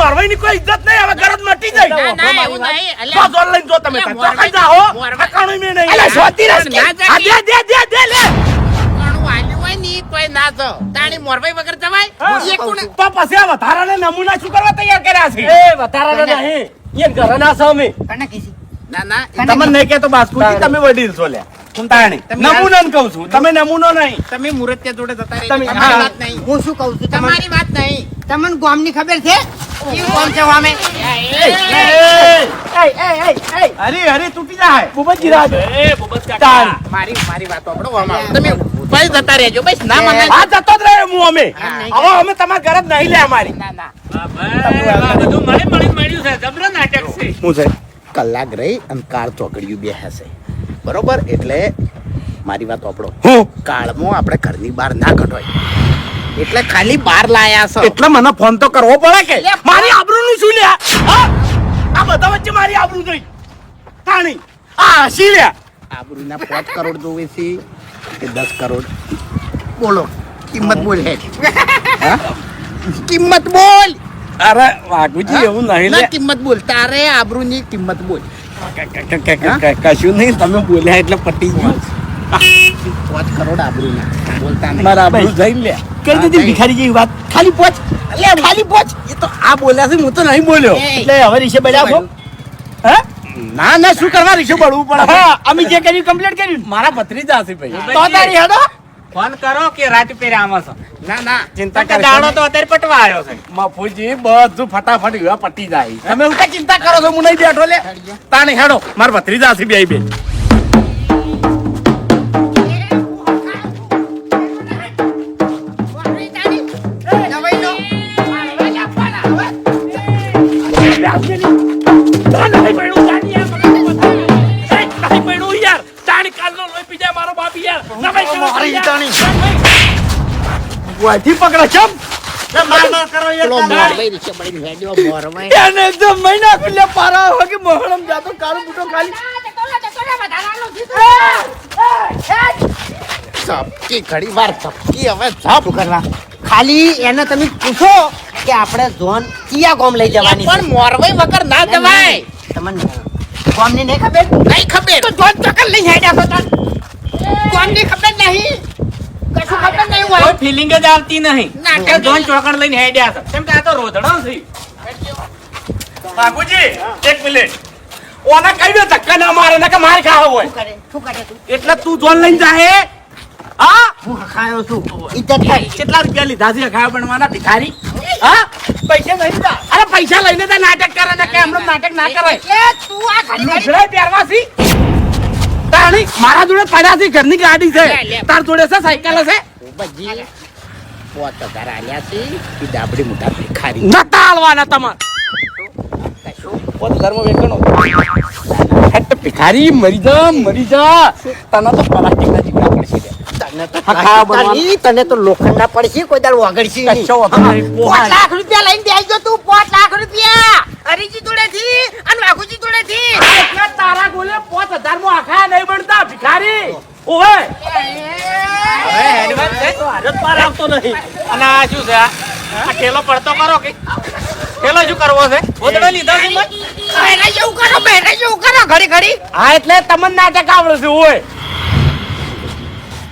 મોરવાઈ ની કોઈ ઇજ્જત નહીં, હવે ગરજ મટી જાય. ના એવું નહીં. અલ્યા તો લઈને જો તમે ચોખાઈ જાઓ. અકાણું મે નહીં. અલે સોતી રસ કે આ દે લે. ઘણું આલ્યું હોય ની તોય ના જો. તાણી મોરવાઈ વગર જવાય. એ કોણ? તો પછી આ વધારાને નમૂના શું કરવા તૈયાર કર્યા છે? એ વધારાના નહીં, એ ઘરના સામે. કને કીધી ના તમને નહીં કહેતો બાસ્કુજી, તમે વડીલ છો લે. તાણી નમૂનાને કહું છું, તમે નમૂનો નહીં. તમે મુરત્યા જોડે જતા રહી. તમે- તમારી વાત નહીં. હું શું કહું છું તમારી વાત નહીં. તમને ગામની ખબર છે કેવું ગામ છે વામે અરે તૂટી જાય. બુબજી રાજ મારી વાત સાંભળો આમાં. તમે ભાઈ જતા રહેજો બસ. ના મને આ જતો જ રહ્યો હું અમે. હવે અમે તમારી ગરજ નહીં લે અમારી. ના બધું મળ્યું છે, જબરો નાટક છે. હું છે કલાક રહી અને કાર ચોકડીયું બે હશે બરોબર. એટલે મારી વાત સાંભળો. હું કાળમાં આપણે ઘરની બહાર ના કઢવાય એટલે ખાલી બહાર લાયા છો. એટલે મને ફોન તો કરવો પડે કે મારી આબરૂનું શું લ્યા? હા? આ બધા વચ્ચે મારી આબરૂ જોઈ તાણી આ હસી લ્યા. આબરૂના 5 કરોડ જોવે છે કે 10 કરોડ? બોલો કિંમત બોલ હે. હા? કિંમત બોલ. અરે વાઘુજી એવું નહીં ના લે. કિંમત બોલ. તારે આબરૂની કિંમત બોલ. કશું નહીં, તમે બોલ્યા એટલે પટી ગયું. 5 કરોડ આબરૂના બોલતા નહીં. મારા આબરૂ જઈને લે કરી દીધી ભિખારી જેવી વાત. ખાલી પોચ એટલે ખાલી પોચ. એ તો આ બોલ્યા છે, હું તો નહીં બોલ્યો. એ. એટલે હવે રીશે બજાવો. હે? ના શું કરવા રીશે બળવું પડે? હા, અમે જે કર્યું કમ્પ્લીટ કર્યું. મારા ભત્રીજા છે ભાઈ. તો તારી હેડો ફોન કરો કે રાત પેરે આમાં છો. ના ચિંતા તો દાડો તો અત્યારે પટવા આવ્યો છે. મફુજી બધું ફટાફટ એવા પટી જાય. તમે ઉલટા ચિંતા કરો છો, હું નહીં બેઠો લે. તાને હેડો મારા ભત્રીજા છે બે. વાથી પકડા ચમ માર કરો પેલો મોરવાઈ રીક્ષા પડીને હેડ્યો મોરવાઈ. એને એકદમ મહિના ખુલ્લે પારા હોકે મોહરમ જાતો કાળો બુટો ખાલી ચપકી ઘડી વાર ચપકી હવે જપ કરવા ખાલી એને તમે પૂછો કે આપણે ઝોન કિયા ગામ લઈ જવાની પણ મોરવાઈ વગર ના જવાય. તમને ગામની નહીં ખબર નહીં ખબર તો ઝોન ચકલ લઈ હેડ્યા છો તન ગામની ખબર નહીં કશું ખબર નહીં હોય કોઈ ફિલિંગ જ આવતી નહીં. નાટક. જોન ચોકડ લઈને હેડ્યા છે. કેમ કે આ તો રોધડો છે. બાપુજી એક મિનિટ ઓના કઈ દે ધક્કા ના મારે ને કે માર ખાવો હોય શું કરે તું એટલે તું જોન લઈને જાહે. હા હું ખાયો છું ઇજ્જત કરી કેટલા રૂપિયા લીધા છે ખાવા બનવાના ભિખારી? હા પૈસા નહીં લીધા. અરે પૈસા લઈને તો નાટક કરે ને કે હમણાં નાટક ના કરાય. એટલે તું આ ઘડી લુગડા પહેરવા છે તાણી મારા જોડે પડ્યા છે, ઘરની ગાડી છે. તાર જોડે છે સાયકલ છે? બજી 5000 આલ્યા છે કે ડાબડી મોટા ભિખારી. નતા હાલવાના તમાર ધર્મ વેકણો હટ ભિખારી મરી જા તને તો પ્લાસ્ટિક ના જીવડા પડશે લે. તને તો હા, ખાવા બનવાનું. તને તો લોખંડ ના પડશે કોઈ દાડ વગડશે નહીં. કશો વાંધો નહીં. 5 લાખ રૂપિયા લઈને બેસજો તું 5 લાખ રૂપિયા હરીજી જોડેથી અને વાઘુજી જોડેથી એટલે તારા ગોલે 5000 માં આખા નહીં બનતા ભિખારી. ઓવે હવે એડવાન્સ છે. હાજત પાર આવતો નહીં. અને આ શું છે? આ ઠેલો પડતો કરો કે ઠેલો શું કરવો છે? રોધડો લીધો છે મેં? બહેરા જેવું કરો ઘડી ઘડી હા એટલે તમને નાટક આવડે છે. ઓય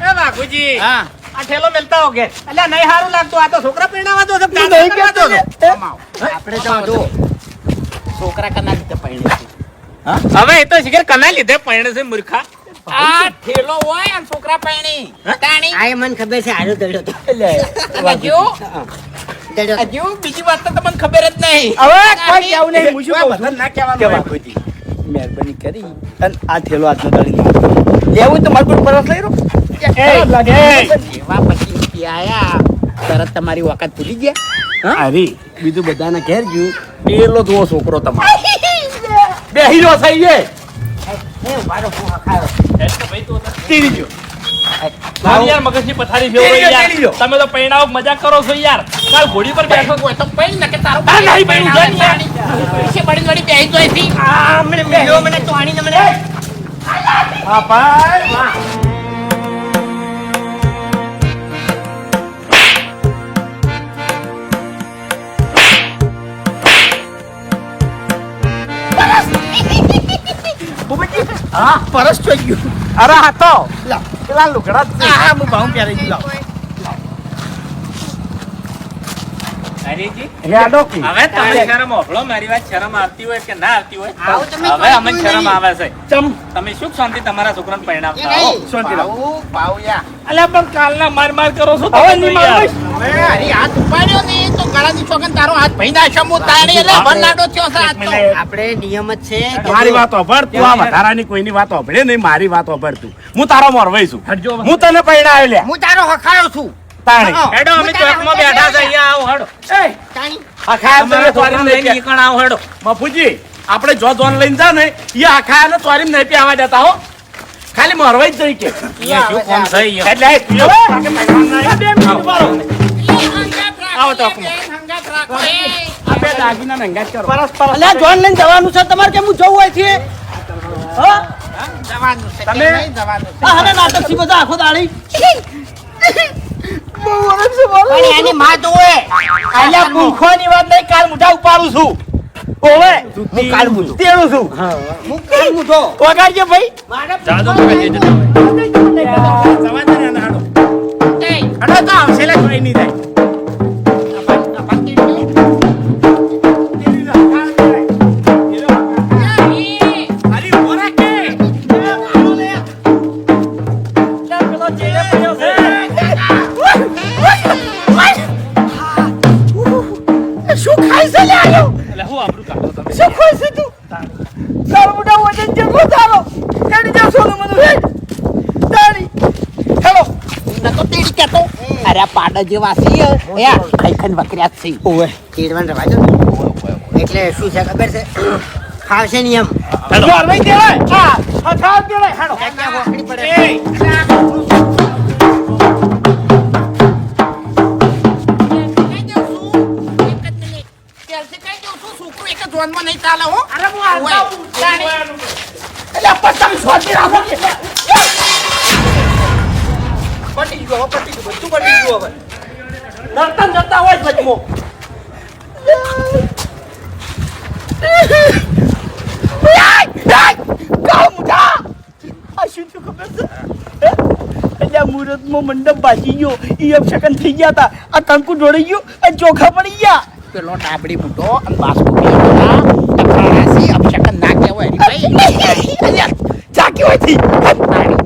એ બાપુજી, હા આ ઠેલો મેલતા હો કે એટલે નહીં સારું લાગતું. આ તો છોકરા પરણાવા દો છે. તું નહીં કહેતો ને. આપણે તો જો છોકરા કના રીતે પરણે છે. હવે એ તો શિખર કના લીધે પરણે છે મૂર્ખા. આ ઠેલો હોય અને છોકરા પરણી તાણી. આ મને ખબર છે આરો દડ્યો તો અને હજુ દડ્યો હજુ બીજી વાત તો તમને ખબર જ નહીં. હવે કોઈ કેવું નહીં. હું શું કહું છું? બધાને ના કહેવાનું કે હોય. બાપુજી મહેરબાની કરી અને આ થેલો આજનો દાડી નાખો. લેવું તો મારું પરસ લઈ રહ્યો. જેવા 25 રૂપિયા આયા તરત તમારી વખત ભૂલી ગયા. અરે બીજું બધાને ઘેર ગયું પેલો જુઓ છોકરો તમારો બે હીરો થઈ જાય એ મારો ફૂહા ખાયો તીરી ગયો. મારી યાર મગજની પથારી ફેરવો તેડી લો, યાર. તેડી લો. તમે તો પૈણાઓ મજાક કરો છો યાર. કાલ ઘોડી પર બેઠો હોય તો પૈણ ને કે તારું આ નહીં પૈણું, પૈણ યાર. પૈસે બળી બળી બેહી જોઈ હતી. આ મને બેહ્યો મને તોણી ને મને હા ભાઈ વાહ. હા પરસ ચોઈ ગયું. અરે હા તો લાવ. પેલા લુગડા જ છે. હા હું ભાવ પહેરી ગયો. હરીજી હેડો કી. હવે તમે શરમ ઓફળો મારી વાત શરમ આવતી હોય કે ના આવતી હોય આવું તમે હવે અમને જોયું શરમ નહીં. આવે છે ચમ તમે સુખ શાંતિ તમારા છોકરાને પરિણામ એ થાઓ નહીં. શાંતિ રાખો. ભાવ ભાવ યા. અલ્યા પણ કાલના માર કરો છો હવે તમે નહીં તો યાર. મારીશ. હવે હરી હાથ ઉપાડ્યો ને તો ગળાની ચોકન તારો હાથ ભાઈ નાખ્યો હું તાણી એટલે ભરનાટો થયો છે આજ તો. આપણે નિયમ જ છે કે મારી વાત હોભળ તું આ વધારાની કોઈની વાત હોભળે નહીં મારી વાત હોભળ તું હું તારો મોરવાઈ છું હું તને પૈણાવ્યો લ્યા હું તારો હખાયો છું તાણી હા. હેડો અમે ચોકમાં બેઠા છે અહીંયા આવો હેડો તાણી આખા તમારા ચોરીમ છોકરાને નહીં લઈને નીકળ આવો હેડો મફુજી આપણે જો જોન લઈને જા ને એ આખા ને ચોરીમ નહીં પીવા દેતા હો ખાલી મોરવાઈ જ જઈ કે અહીંયા શું કોમ છે અહીંયા? એટલે એ પીવો. બાકી મહેમાન ના આવે. 2 મિનિટ ઉભા રહો. આવો ચોકમાં. આ બે દાગીના નંગાત કરો પરસ્પર અલ્યા જોન લઈને જવાનું છે તમારે કે હું જવું હોય છે હા જવાનું છે તમે- કે નહીં જવાનું છે? આ હવે નાટક શીખો છો આખો દાડી પણ એની માં જોવે અલ્યા મૂર્ખોની વાત નહીં કાલ મુઠા ઉપાડું છું ઓવે હું કાળ મૂઠું. તેડું છું હું કાલ મૂઠો વગાડજે ભાઈ મારે જાદુ તો કઈ જતો હોય. જવા દે ને હાડો એ, હાડો તો આવશે લે કોઈ નહીં થાય અરે મોરા કે શું ખાય છે લે આયો એટલે હું આબરૂ કાઢો તમે શું ખાય છે તું તારો મોટા વજન જેટલો તારો કેડી જાવ સોનું મનું હે તારી હેલો ન તો તેડી કેતો. અરે આ પાડા જેવા છે એ ખાઈ ખાઈને વકર્યા જ છે. ઓવે કેડવાન રવા દો એટલે શું છે ખબર છે ખાવશે નિયમ જોરવાઈ દેવાય હા ખાવ દેવાય હેડો ક્યાં વોકડી પડે એ જોનમાં નહીં ચાલે હો. અરે હું આવતા હું તાણી. એટલે પતંગ છોડી રાખો કે પટી ગયો, પટી ગયું, બધું પટી ગયું હવે. નર્તન જતા હોય વચમો મુહૂર્તમાં મંડપ બાજી ગયો ઈ અપશકન થઈ ગયા હતા આ કંકુ ઢોળી ગયું અને ચોખા પડી ગયા પેલો ડાબડી બુટો અને બાસ્કો પેલા ટકરાસી અપશકન ના કહેવાય હરીભાઈ. અલ્યા ચાકી હોય થી તાણી.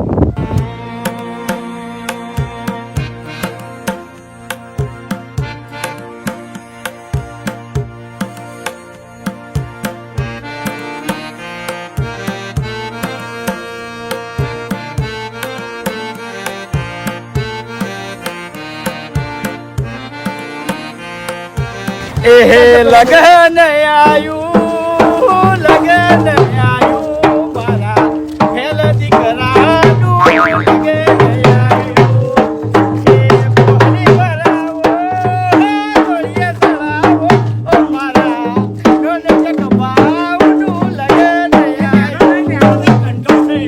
એહે લગન આયું મારા ખેલ દીકરાનું લગન આયું એ પાણી ભરાવો ગોળીએ તળાવો ઓ મારા ડોલે જગબાવનું લગન આયું કંટો છે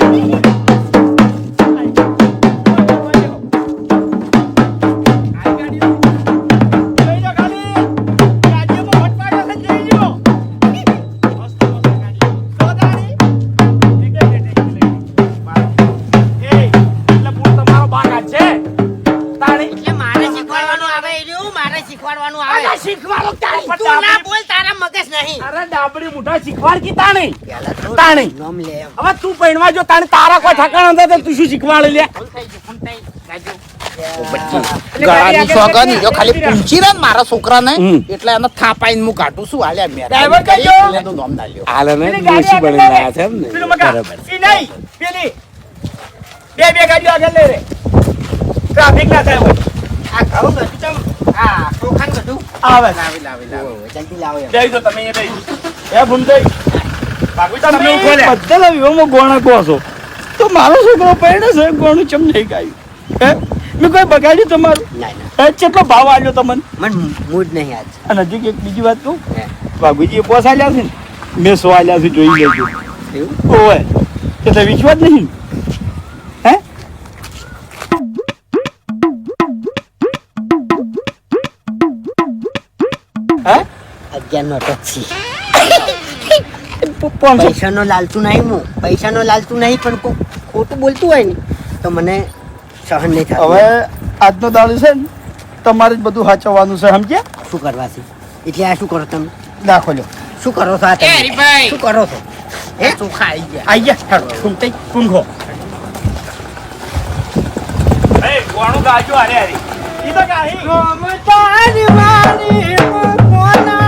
એટલે મારે શીખવાડવાનું આવે એ રહ્યું, મારે શીખવાડવાનું આવે તું ના બોલ તારા મગજ નહીં પેલા તો તાણી. નામ લે એમ હવે તું પૈણવા જો તાણે તારા કોઈ ઠાકાણા નથી તો તું શું શીખવાડે લે ગળાની સોગન જો ખાલી પૂંછી રહે ને મારા છોકરાને હમ. એટલે એને થાપાઈને હું કાઢું છું હાલ્યા મેં ડ્રાઈવર કહેજો. એટલે તો નામ ના લ્યો. હાલે ને પેલી ગાડી ડોશી બની આગળ ગયા છે એમ ને પેલું મકા. બરાબર ઈ નહીં, પેલી. બે ગાડીઓ આગળ લે રે. ટ્રાફિક ના થાય હોય. આ ઘઉં બધું તમ આ ચોખાને બધું આવે લાવી લાવી લાવી. ઓવે, જલ્દી લાવો એમ બેહી જાઓ તમે અહીંયા બેહી જાઓ. એ ભૂમતાઈ ભાગવી તમે ઉભો રે. બધા વિવાહમાં ગોણા કહો છો તો મારો છોકરો પરણે છે ગોણું ચમ નહીં ગાયું હે મેં કોઈ બગાડ્યું તમારું ના ના હે કેટલો ભાવ આલ્યો તમને મન મૂડ નહીં આજ અને હજી એક બીજી વાત કહું હે. બાબુજીએ પોસ આલ્યા છે ને મેં 100 આલ્યા છે જોઈ લેજો એવું ઓય એટલે વિશ્વાસ નહીં હે હે 11 નો ટચ છે પૈસાનો લાલતું નહીં હું પૈસાનો લાલતું નહીં પણ કોઈ ખોટું બોલતું હોય ને તો મને સહન નહીં થાય. હવે આજનો દાડો છે ને તમારે જ બધું સાચવવાનું છે સમજ્યા? શું કરવા છે એટલે આ શું કરો તમે? નાખો લ્યો. શું કરો છો આ તમે? હરીભાઈ. શું કરો છો? એ ચોખા આવી ગયા. આઈ ગયા હેડો સુનતઈ કુંખો એ કોણું ગાજો અરે અરે ઈ તો કાહી તારી વાલી કોના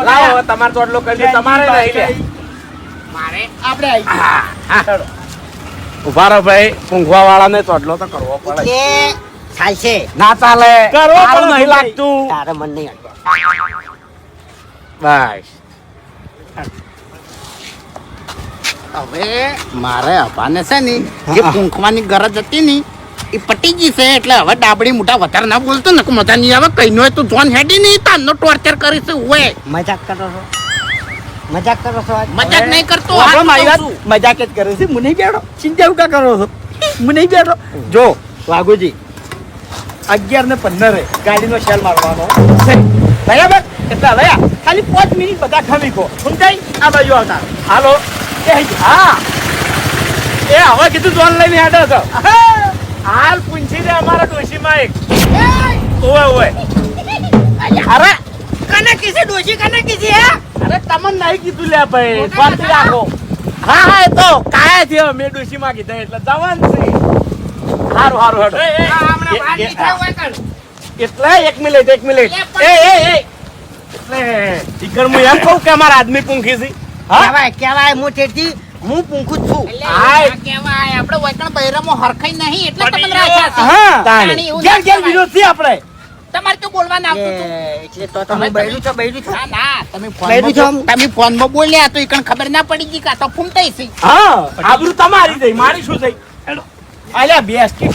લાવો તમારો ચોટલો કરજો તમારે નહીં લે. આપણે આવી ઉભા રહો ભાઈ ઊંઘવા વાળાને ચોટલો તો કરવો પડે. કે ચાલશે ના ચાલે કરવો સારું પડે નહીં ભાઈ. લાગતું. તારે મન નહીં અડવા. બસ હવે મારે અભાને છે ને જે પૂંખવાની ગરજ હતી ને એ પટી ગઈ છે એટલે હવે ડાબડી મોટા વધારે ના બોલતો ને મજા નહીં આવે કઈ નો તો જોન હેડી નહીં તારનો ટોર્ચર કરી છે હોય મજાક કરો છો મજાક કરો છો આજ? મજાક નહીં કરતો આપણે હાથ મારી વાત કહું છું. મજાક જ કરે છે મને બેઠો ચિંતા એવું કા કરો છો મને બેઠો જો વાઘુજી 11:15 ગાડીનો શેલ મારવાનો છે બરાબર એટલે હવે ખાલી 5 મિનિટ બધા ખમી કો સુનતાઈ આ બાજુ આવતા હાલો એ હા એ હવે કીધું જોન લઈને હેડો છો હાલ પૂંછી દે અમારા ડોશીમાં એક ઓય ઓય અરે કને કીધી ડોશી કને કીધી હે? અરે તમને નહીં કીધું લે ભાઈ શાંતિ રાખો હા હા એ તો કાયા છે મેં ડોશીમાં કીધા એટલે જવાન છે હારું હારું હેડો આ હમણાં બહાર નીકળ્યા હોય કણ. એટલે એક મિનિટ એ એટલે ઈકર હું એમ કહું કે અમારા આદમી પૂંખી છે હા કહેવાય કહેવાય હું તેથી હું પૂંખું જ છું હાય. કહેવાય આપણે વૈકણ બૈરામાં હરખાઈ નહીં એટલે પડી તમને ગયો. રાખ્યા છે. હા તાણી એવું ઘેર ના ઘેર કહેવાય. વિરોધ છે આપણે તમારે તો બોલવાનું આવતું હતું. એટલે તો તમે બૈરું છો બૈરું છો ના ના તમે બૈરું છો? તમે ફોનમાં બોલ્યા તો ઈકણ ખબર ના પડી ગઈ કાં તો ફૂમતાઈ છે હા આબરૂ તમારી જઈ મારી શું થઈ હેડો અલ્યા બેસ કે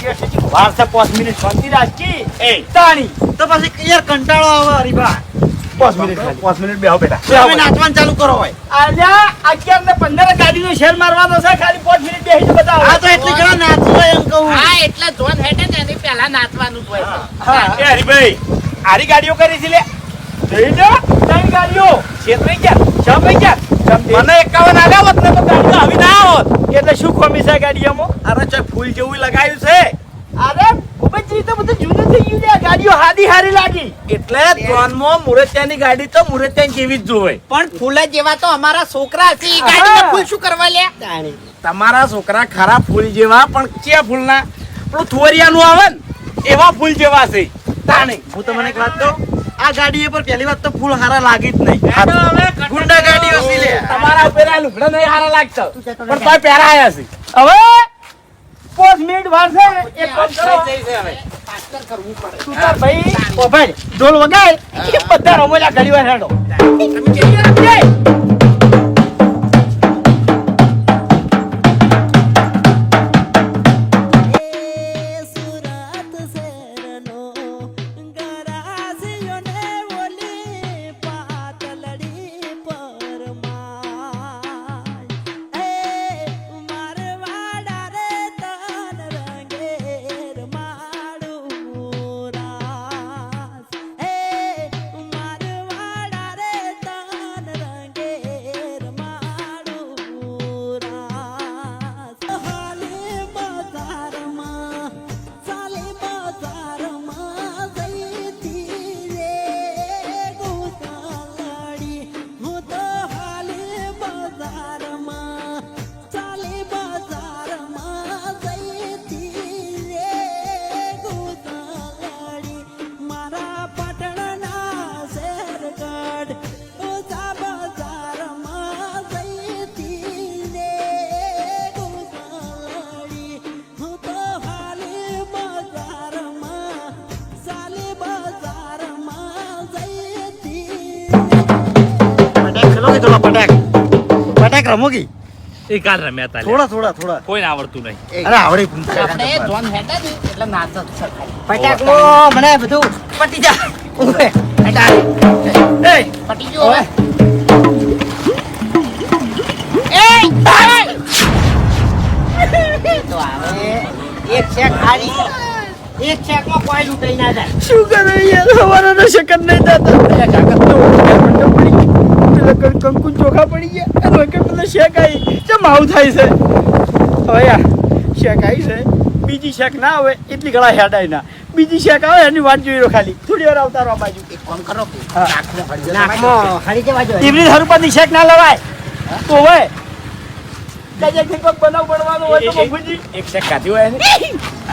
વાર છે 5 મિનિટ શાંતિ રાખી એ તાણી તો પછી યાર કંટાળો આવે હરીબા 5 મિનિટ 5 મિનિટ બેહો બેટા તમે નાચવાનું ચાલુ કરો હોય અલ્યા 11:15 ગાડીનો શેર મારવાનો છે ખાલી 5 મિનિટ બેહી બતાવો આ તો એટલી ઘણા નાચવો એમ કહું હા એટલે જોન હેડે ને એની પહેલા નાચવાનું જ હોય છે. હા એ હરીભાઈ આરી ગાડીઓ કરી છે લે જઈ દો ત્રણ ગાડીઓ છેતરાઈ ગયા છ પૈ ગયા મને 51 આલ્યા હોત ને તો ગાડી તો આવી ના હોત એટલે શું ખોમી છે ગાડીઓમાં અરે ચાલ ફૂલ જેવું લગાવ્યું છે અરે ભૂપતજી તો બધું જૂનું થઈ ગયું છે ગાડીઓ હાદી હારી લાગી એટલે ત્રણમાં મુરતિયાની ગાડી તો મુરતિયા જેવી જ જોવે પણ ફૂલ જેવા તો અમારા છોકરા છે ઈ ગાડીમાં ફૂલ શું કરવા લે તાણી તમારા છોકરા ખરા ફૂલ જેવા પણ કે ફૂલના પેલું થુવરિયાનું આવે ને એવા ફૂલ જેવા છે તાણી હું તમને એક વાત કહું આ ગાડી પર પહેલી વાત તો ફૂલ હારા લાગી જ નહીં ગુંડા ગાડીઓ છે લે તમારા ઉપર આ લુગડા નહીં હારા લાગતો પણ કોઈ પહેરાયા છે હવે 5 મિનિટ વાર છે એક કામ કરો પાસ્ટર કરવું પડે તું તાર ભાઈ ઓ ભાઈ ઢોલ વગાડ કે બધા રમોલા ઘડી વાર હેડો તમે કેવી રમજે ભાઈ થોડા પટાક રમોગી એ કાલ રમ્યા તા થોડા કોઈને આવડતું નહીં અરે આવડે પૂંછા આપણે જોન હેડા ને એટલે નાચ જ શકાય. પટાકમાં મને બધું પટી જા. ઉભે. હેડા. એ પટી ગયો હવે. તો આવે એક ચેક ખાલી એક ચેકમાં કોઈ લૂંટાઈ ના જાય. શું કરે યાર હવાના શકત નહીં થતા કંકુ ચોખા પડી ગયા અને વખત પેલા શેક આવી કેમ આવું થાય છે હવે યાર શેક આવી છે બીજી શેક ના આવે એટલી ઘણા હેડાય ના બીજી શેક આવે એની વાત જોઈ રહ્યો ખાલી થોડી વાર આવતારો આ બાજુ એક કામ કરો કે હા. નાકમાં હરી જવા જોઈએ. ઈમરી હરુપાની શેક ના લવાય તો હવે કજે ઠીક બનાવ બનવાનો હોય તો બફુજી એક શેક ખાધી હોય ને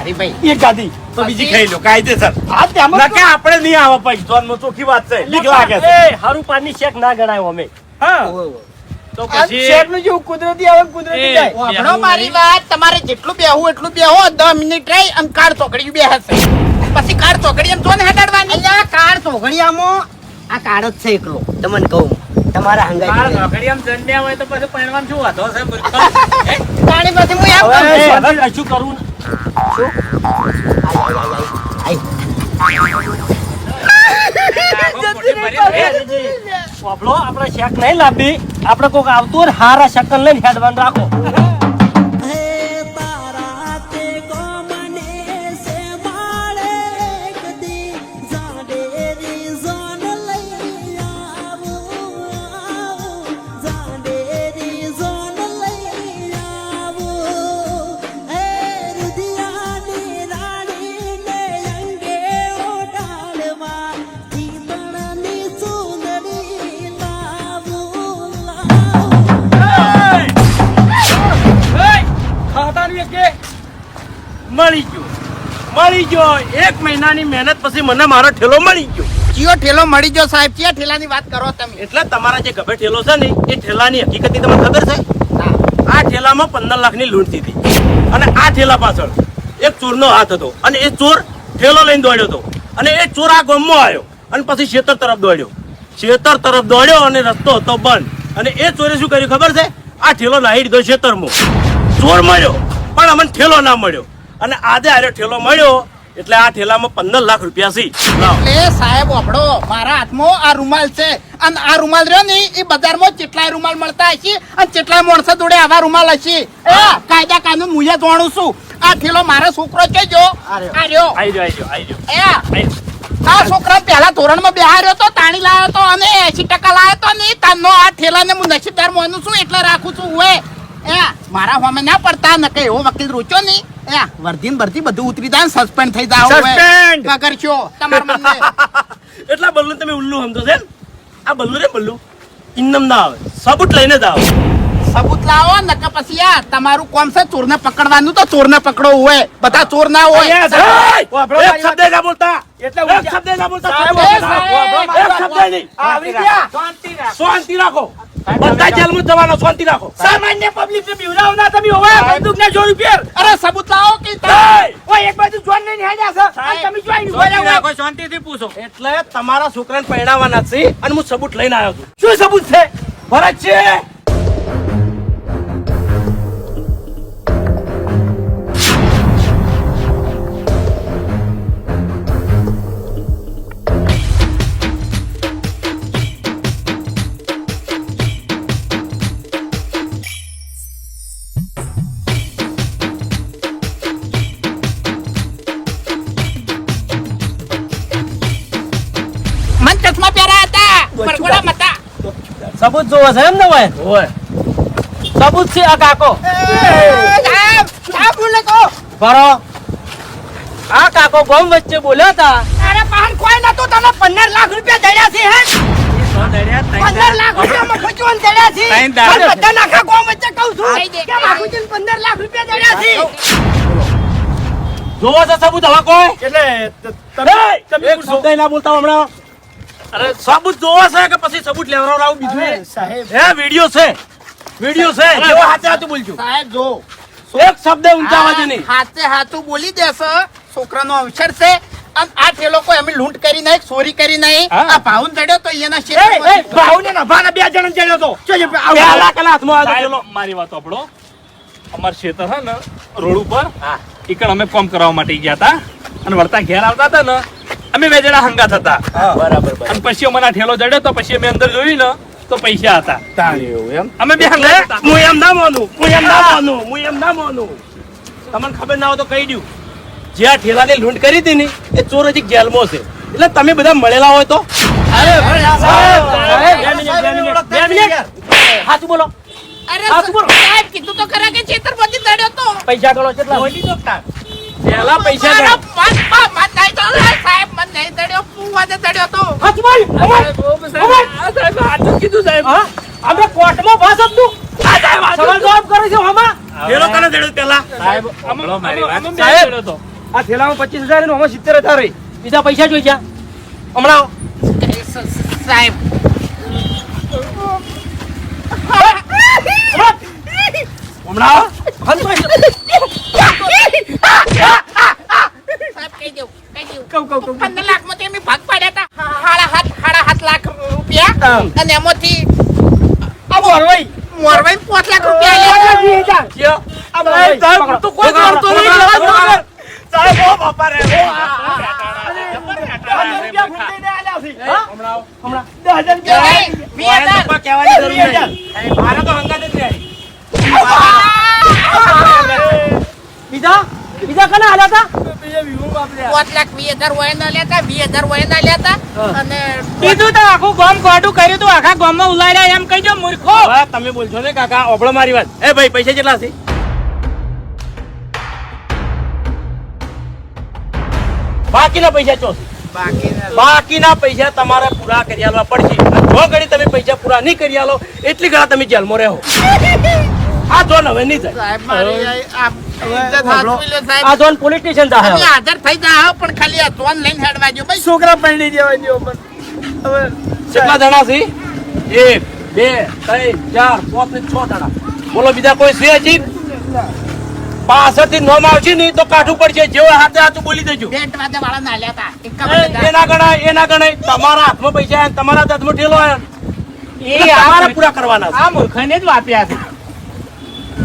અરે ભાઈ એક ખાધી તો બીજી ખાઈ લો કાયદેસર આ તેમાં ના કે આપણે નહીં આવે પછી જોનમાં ચોખ્ખી વાત છે લીક લાગે છે એ હરુપાની શેક ના ગણાય અમે હા તો આ પછી શેકનું જેવું કુદરતી આવે કુદરતી જાય વાપરો મારી વાત તમારે જેટલું બેહવું એટલું બેહો 10 મિનિટ રહી અને કાર ચોકડી બેહશે પછી કાર ચોકડી એમ જોને હટાડવાની અહીંયા કાળ ચોઘડિયામાં આ કાળ જ છે એકલો તમને કહું તમારા બાર હંગાઈ નોકરી આમ જન્મ્યા હોય તો પછી પરણવાનું શું વાંધો છે પાણીમાંથી હું એમ હવે કહું હવે કશું કરવું બાબલો આપણે શેક નહીં લાવી આપણે કોઈક આવતું હોય ને હારા શકન લઈને હેડવાનું રાખો મળી ગયો 1 મહિનાની મહેનત પછી મને મારો ઠેલો મળી ગયો ચિયો ઠેલો મળી ગયો સાહેબ ચિયા ઠેલાની વાત કરો તમે એટલે તમારા જે ગભે ઠેલો છે ને એ ઠેલાની હકીકતની તમને ખબર છે આ ઠેલામાં 15 લાખની લૂંટ હતી અને આ ઠેલા પાછળ એક ચોરનો હાથ હતો અને એ ચોર ઠેલો લઈને દોડ્યો હતો અને એ ચોર આ ગામમાં આવ્યો અને પછી શેતર તરફ દોડ્યો અને રસ્તો હતો બંધ અને એ ચોરે શું કર્યું ખબર છે આ ઠેલો નાહી દીધો શેતરમાં ચોર મળ્યો પણ અમને ઠેલો ના મળ્યો અને આજે આર્યો ઠેલો મળ્યો એટલે આ ઠેલામાં 15 લાખ રૂપિયા છે એટલે સાહેબ વાપડો મારા હાથમાં આ રૂમાલ છે અને આ રૂમાલ રહ્યો ને એ બજારમાં કેટલાય રૂમાલ મળતા હશે અને કેટલાય માણસો જોડે આવા રૂમાલ હશે કાયદા કાનૂન હું જાણું છું આ ઠેલો મારો છોકરો છે જો આ રહ્યો આવી જાઓ આ છોકરા પહેલા ધોરણમાં બેહાર્યો તો તાણી લાવ્યો તો અને 80% લાવ્યો તો ને તાનો આ ઠેલાને હું નસીબદાર માનું છું એટલે રાખું છું હું મારા સામે ના પડતા નકે એવો વકીલ રોચ્યો નહીં વર્ધીન ભરતી બધું ઉતરી જાય સસ્પેન્ડ થઈ જાવ Suspend! કરશો તમારા મને એટલા બલ્લુ તમે ઉલ્લુ સમજો છે ને આ બલ્લુ રે બલ્લુ ઇન્નમ ના આવે સબૂત લઈને જ આવે સબૂત લાવો નકે પછી તમારું કોમ છે ચોરને પકડવાનું તો ચોરને પકડો હોય બધા ચોર ના હોય એક શબ્દ ના બોલતા એક શબ્દ ના બોલતા શાંતિ રાખો બધા જેલમાં જવાનો શાંતિ રાખો સામાન્ય પબ્લિક ને બીવરાવ ના તમે હોવે બંદૂક ના જોઈ ફેર અરે સબૂત લાવો કે ઓય એક બાજુ જોન લઈને હેડ્યા છે અને તમે જોઈ રાખો શાંતિથી પૂછો એટલે તમારા છોકરાને પરણાવવાના છે અને હું સબૂત લઈને આવ્યો છું શું સબૂત છે ભરત છે મન ચશ્મા પહેર્યા હતા પરગોડા મતા સબૂત જોવો છે એમ ને ભાઈ ઓય સબૂત છે આ કાકો ભરો આ કાકો ગામ વચ્ચે બોલ્યા હતા અરે પાન કોઈ નતું તને 15 લાખ રૂપિયા દળ્યા છે હે 15 લાખ રૂપિયા મફતોન દળ્યા છે ત્રણ દાડા. બધા નાખા ગોમ વચ્ચે કહું છું કે બાપુજીને 15 લાખ રૂપિયા દળ્યા છે જોવો છે સબૂત હવે કોઈ એટલે તમે એક શબ્દ ના બોલતા હમણાં અરે સબૂત જોવો છે કે પછી સબૂત લેવરાવ બીજું સાહેબ હે વિડિયો છે જેવો હાથે હાથું બોલજો સાહેબ જો એક શબ્દ ઊંચા અવાજે નહીં હાથે હાથું બોલી દેશે છોકરાનો અવસર છે અને આ ઠેલો કોઈ અમે લૂંટ કરી નહીં, ચોરી કરી નહીં. હા. આ ભાઉન ચડ્યો તો એના એ શેઠ ભાઉને નભાના 2 જણ ચડ્યો તો પેલા કલા હાથમાં આવ્યો સાહેબ, પેલો. મારી વાત સાંભળો. અમાર ખેતર હે ને રોડ ઉપર ઈકણ અમે કામ કરવા માટે ગયા હતા અને વળતા ઘેર આવતા હતા ને અમે 2 જણા હંગાત હતા. અને પછી અમારા ઠેલો જડ્યો તો પછી અમે અંદર જોયું ને તો પૈસા હતા. અમે 2 હંગાત હતા. હું એમ ના માનું, હું એમ ના માનું, હું એમ ના માનું. તમને ખબર ના હોય તો કહી દઉં, જે આ ઠેલાની લૂંટ કરી હતી ને એ ચોર હજી જેલમાં છે. એટલે તમે બધા મળેલા હોય તો બે મિનિટ. સાચું બોલો. અરે સાચું બોલો. સાહેબ કીધું તો ખરા કે છેતરપિંડી ચડ્યો તો. પૈસા ગણો કેટલા? પહેલા પૈસા મારા ગણો. મન નહીં ચડ્યો, સાહેબ મન નહીં ચડ્યો, ફૂવાને ચડ્યો તો. સાચું બોલ. હા? અમે કોર્ટમાં ભાષ આપતું. સવાલ જવાબ કરે છે આમાં. ઠેલો કને ચડ્યો પહેલા? સાહેબ, સાંભળો મારી વાત. અમે બે ચડ્યો તો. આ ઠેલામાં 25,000 અને આમાં 70,000 રહી. બીજા પૈસા જોઈ જા હમણાં આવો. સાહેબ હમણાં આવો. સાહેબ કહી દઉં. કહું. 15 લાખમાંથી અમે ભાગ પાડ્યા હતા. 7.5 લાખ રૂપિયા અને એમાંથી આવો હરવાઈ. મોરવાઈ 5 લાખ રૂપિયા આલ્યા. ક્યાં? આ ભાઈ સાહેબ તું કોઈ કરતો નહીં. સાહેબ ઓ બાપા રે. હમણાં 10,000 નહીં, 20,000. કહેવાની જરૂર નહીં. મારે તો હંગાત જ નહીં. બીજા કને આલ્યા હતા? 5 લાખ 20,000 વયના આલ્યા હતા, 20,000 વયના આલ્યા હતા અને કીધું તો આખું ગામ ગોડું કર્યું તું, આખા ગામમાં ઉલાડ્યા એમ કહીજો મૂર્ખો. હવે તમે બોલશો ને કાકા, ઓબળો મારી વાત. એ ભાઈ પૈસા કેટલા છે? બાકીના પૈસા ચો છે? બાકીના પૈસા તમારે પૂરા કરી આલવા પડશે. અને જો ઘડી તમે પૈસા પૂરા નહીં કરી આલો એટલી ઘણા તમે જેલમાં રહો. આ જોન હવે નહીં થાય. સાહેબ મારી આ ઇજ્જત હાચવી લો સાહેબ. આ જોન પોલીસ સ્ટેશન તમે થાય. હાજર થઈ જાઓ પણ ખાલી આ જોન લઈને હેડવા જો ભાઈ. છોકરા પૈણી દેવા દો હવે કેટલા જણા છે? 1 2 3 4 5 ને 6 જણા. બોલો બીજા કોઈ છે હજી? પાછળથી નોમ આવશે નહીં તો કાઠું પડશે. જેવો હાથે હાથું બોલી દેજો. બેન્ટ વાદે વાળાને આલ્યા હતા. એકાવન એના ગણાય એના ગણાય. તમારા હાથમાં પૈસા આયા, તમારા હાથમાં ઠેલો આયો. એ તમારે પૂરા કરવાના છે. આ મૂર્ખાને જ વાપ્યા છે.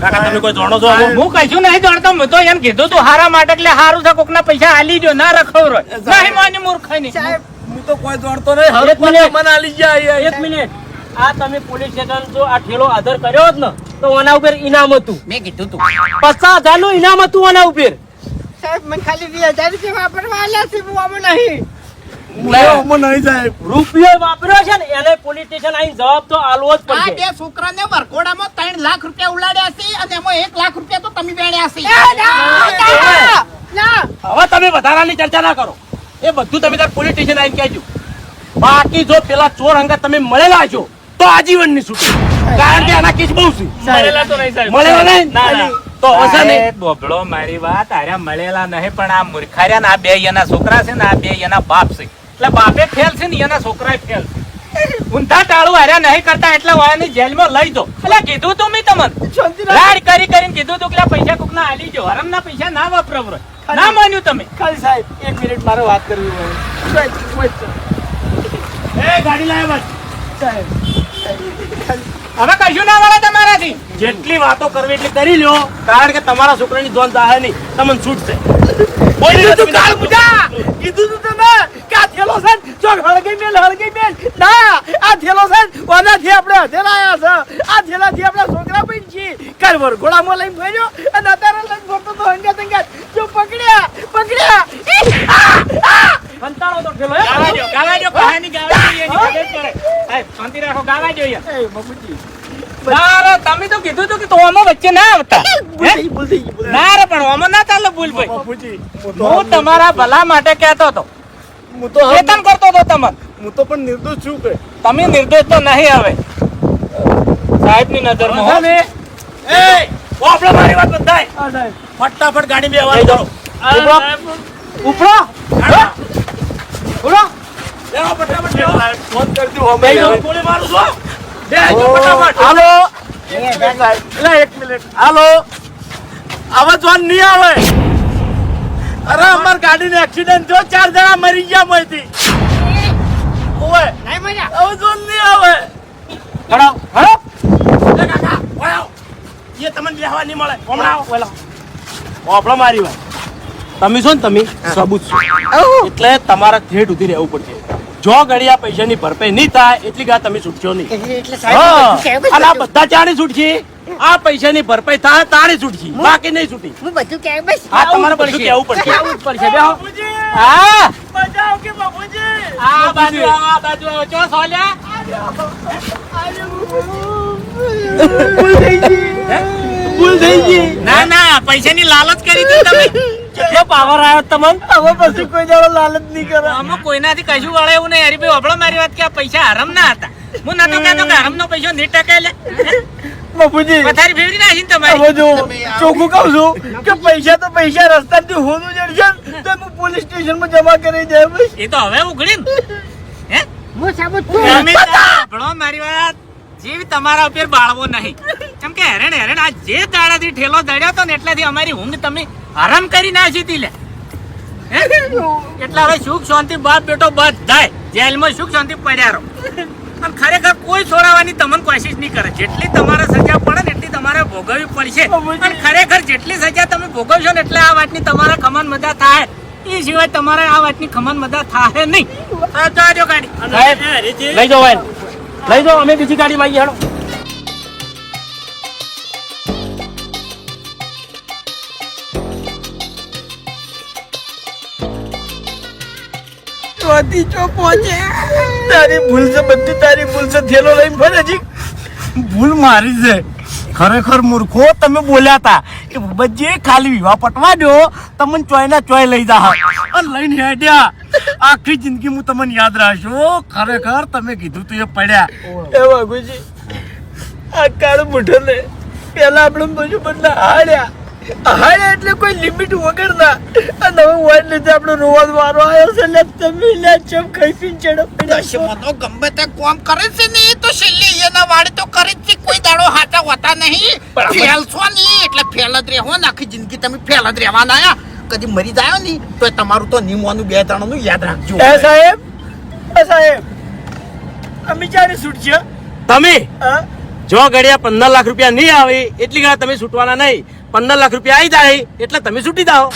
કાકા તમે કોઈ જાણો છો આમાં? હું કશું નહીં જાણતો, હું તો એમ કીધું તું હારા માટે, એટલે હારું છે કોકના પૈસા આલી જો, ના રખવ નહીં માન્યું મૂર્ખાને. હું તો કોઈ જાણતો નહીં. એક મિનિટ મને આલી જાય. એક મિનિટ. આ તમે પોલીસ સ્ટેશન જો આ ઠેલો આધાર કર્યો હોત ને તો આના ઉપર ઇનામ હતું. મેં કીધું તું 50,000 નું ઇનામ હતું આના ઉપર. સાહેબ મને ખાલી 20,000 રૂપિયા વાપરવા આલ્યા છે, હું આમાં નહીં. રૂપિયો વાપર્યો છે ને એને પોલીસ સ્ટેશન આવીને જવાબ તો આલવો જ આ પડશે. બે છોકરાને વરઘોડામાં 3 લાખ રૂપિયા ઉલાડ્યા છે અને એમાં 1 લાખ રૂપિયા તો તમે વેણ્યા છે. ના હવે તમે વધારાની ચર્ચા ના કરો. એ બધું તમે તાર પોલીસ સ્ટેશન આવીને કહેજો. બાકી જો પેલા ચોર અંગત તમે મળેલા છો તો આજીવન ની છૂટી. કારણ કે આના કેસ બહુ છે. મળેલા તો નહીં સાહેબ. મળેલા નહીં? ના, ના. તો હશે નહીં. સાહેબ, બોબડો મારી વાત, આર્યા મળેલા નહીં પણ આ મૂર્ખાર્યા ને આ 2 એના છોકરા છે ને આ 2 એના બાપ છે. એટલે બાપે ફેલ છે ને એના છોકરાએ ફેલ છે. ઊંધા ટાળું હાર્યા નહીં કરતા એટલે વાયાની જેલમાં લઈ દો. એટલે કીધું તું મેં તમને લાડ કરીને કીધું તું કે આ પૈસા કોકના આલી જો, હરામના પૈસા ના વાપરો. ના માન્યું તમે. ખાલી સાહેબ 1 મિનિટ મારે વાત કરવી હોય. એ ગાડી લાવ્યા બસ. હવે કશું ના વળે તમારાથી. જેટલી વાતો કરવી એટલી કરી લ્યો. કારણ કે તમારા છોકરાની જોન જાહે નહીં. તમને છૂટ છે. બોલી તું કાળ પૂજા. કીધું તું તમે કે આ થેલો છે ને, જો હળગી મેલ. ના, આ થેલો છે ને, ઓનાથી આપણે હધેરાયા છે. આ થેલાથી આપણા છોકરા પણ છીએ. કાલ વરઘોડામાં લઈને ફર્યો અને અત્યારે લઈને ફરતો તો હંગાત. જો પકડ્યા. કંટાળો તો થેલો. ગાવા દો, કહાની ગાવા દો, એની ખબર પડે. સાહેબ, શાંતિ રાખો, ગાવા દો યાર. એ બાપુજી. ના રે, તમે તો કીધું તું કે તો આમાં વચ્ચે ના આવતા. હે? ભૂલ થઈ ગઈ. ના રે, પણ આમાં ના ચાલે ભૂલ ભાઈ. બાપુજી હું તમારા ભલા માટે કહેતો હતો, હું તો વેતન કરતો હતો તમને. હું તો પણ નિર્દોષ છું કે તમે નિર્દોષ તો નહીં હવે સાહેબની નજરમાં હો. એ આપણે મારી વાત બધાય ફટાફટ ગાડી બેહવા દો. ઉપરો ઉપરો બેહો ફટાફટ બેહો. ફોન કરજો અમે ગોળી મારું છો. બેહો ફટાફટ. હાલો એટલે 1 મિનિટ. હાલો આવાજ વાન નહીં આવે. અરે અમાર ગાડીનો એક્સિડન્ટ થયો 4 જણા મરી ગયા મોયથી ઓય નહીં મજા આવું જોન નહીં આવે હડો એ કાકા ઓય એ તમને બેહવા નહીં મળે હમણાં ઓલા ઓપડો મારી વાત તમે છો ને તમે સબૂત છો એટલે તમારા થેટ ઉધી રહેવું પડશે જો ઘડિયા પૈસાની ભરપાઈ નહીં થાય એટલી ગા તમે છૂટશો નહીં એટલે હા સાહેબ અને આ બધા ચાણી છૂટશે આ પૈસાની ભરપાઈ થાય તાણી છૂટશે બાકી નહીં છૂટી હું બધું કહેવું બસ હા તમારે બધું કહેવું પડશે બેહો હા બચાવ કે બાપુજી આ બાજુ આવો, આ બાજુ આવો. ચો સોલ્યા? ભૂલ થઈ ગઈ ના ના પૈસાની લાલચ કરી હતી તમે કેટલો પાવર આવ્યો તમને હવે પછી કોઈ દાડો લાલચ નહીં કરે આમાં કોઈનાથી કશું વળે એવું નહીં હરીભાઈ વપડો મારી વાત કે આ પૈસા હરામ ના હતા હું નતો કહેતો કે હરામનો પૈસો નહીં ટકે લે બાપુજી પથારી ફેરવી નાખી ને તમારી હવે જો ચોખ્ખું કહું છું કે પૈસા તો પૈસા રસ્તાથી હોનું જડશે ને તો હું પોલીસ સ્ટેશનમાં જમા કરી દે બસ એ તો હવે ઉઘડી ને હે હું સાબુત તમે વપડો મારી વાત જેવી તમારા ઉપર બાળવો નહીં કેમ કે હેરણ હેરણ આ જે દાડાથી ઠેલો દડ્યો તો ને એટલાથી અમારી ઊંઘ તમે હરામ કરી નાખી હતી લે હે? એટલે હવે સુખ શાંતિ બાપ બેટો બધાય જેલમાં સુખ શાંતિ પડ્યા રહો અને ખરેખર કોઈ છોડાવવાની તમને કોશિશ નહીં કરે જેટલી તમારે સજા પડે ને એટલી તમારે ભોગવવી પડશે અને ખરેખર જેટલી સજા તમે ભોગવશો ને એટલે આ વાતની તમારા ખમન મજા થાય એ સિવાય તમારે આ વાતની ખમન મજા થાય નહીં જવા દો ગાડી લઈ જાઓ ભાઈ લઈ જાઓ અમે બીજી ગાડી માં હેડો તારી ભૂલ છે બધી તારી ભૂલ છે થેલો લઈને ફરે જી ભૂલ મારી છે ખરેખર મૂર્ખો તમે બોલ્યા હતા કે બજે ખાલી વિવાહ પટવા દો તમને ચોયના ચોય લઈ જા અને લઈને હેડ્યા આખી જિંદગી હું તમને યાદ રાખજો ખરેખર તમે કીધું તું એ પડ્યા એ વાઘુજી આ કાળ મુઠો ને પેલા આપણે બધું બધા હાડ્યા એટલે કોઈ લિમિટ વગર ના અને હવે વાઈટ લીધે આપણો રોવાજ મારો આવ્યો છે એટલે તમે લે ચમ ખાઈ પીને દશમનો ગમે તે કોમ કરે છે ને તો છેલ્લે એના વાળે તો કરે જ છે કોઈ દાડો હાચા હોતા નહીં ફેલશો નહીં એટલે ફેલ જ રહેવો ને આખી જિંદગી તમે ફેલ જ રહેવાના આયા કદી મરી જાય ને તો તમારું તો નિમવાનું 2-3 નું યાદ રાખજો સાહેબ અમે ચારે છૂટશે તમે જો ઘડિયા 15 લાખ રૂપિયા નહીં આવે એટલી ઘણા તમે છૂટવાના નહીં 15 લાખ રૂપિયા આવી જાય એટલે તમે છૂટી જાઓ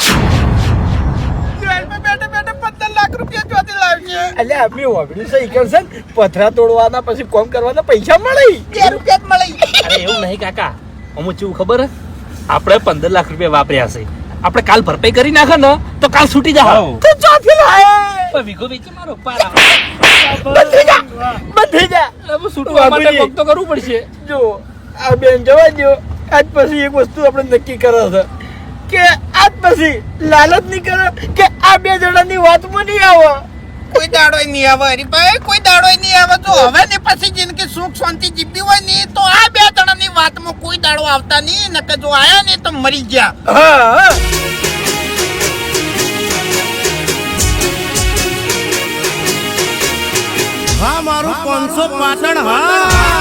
પથરા તોડવાના પછી કોમ કરવાના પૈસા મળે 2 રૂપિયા જ મળે અરે એવું નહીં કાકા અમુક કેવું ખબર હે આપણે 15 લાખ રૂપિયા વાપર્યા છે આપણે કાલ ભરપાઈ કરી નાખે ને તો કાલ છૂટી જાવ તો ચોથી લાય વિગો વેચી મારો પારા બંધી જા છૂટવા માટે કોક તો કરવું પડશે જો આ બેન જવા દો આજ પછી એક વસ્તુ આપણે નક્કી કરે છે કે આજ પછી લાલચ નહીં કરે કે આ બે જણાની વાતમાં નહીં આવે કોઈ દાડોય નહીં આવે હરીભાઈ કોઈ દાડોય નહીં આવે તો હવે ને પછી જિંદગી સુખ શાંતિ જીવવી હોય ને તો આ 2 જણાની વાતમાં કોઈ દાડો આવતા નહીં નકર જો આયા ને તો મરી ગયા હા હા મારું 500 પાટણ હા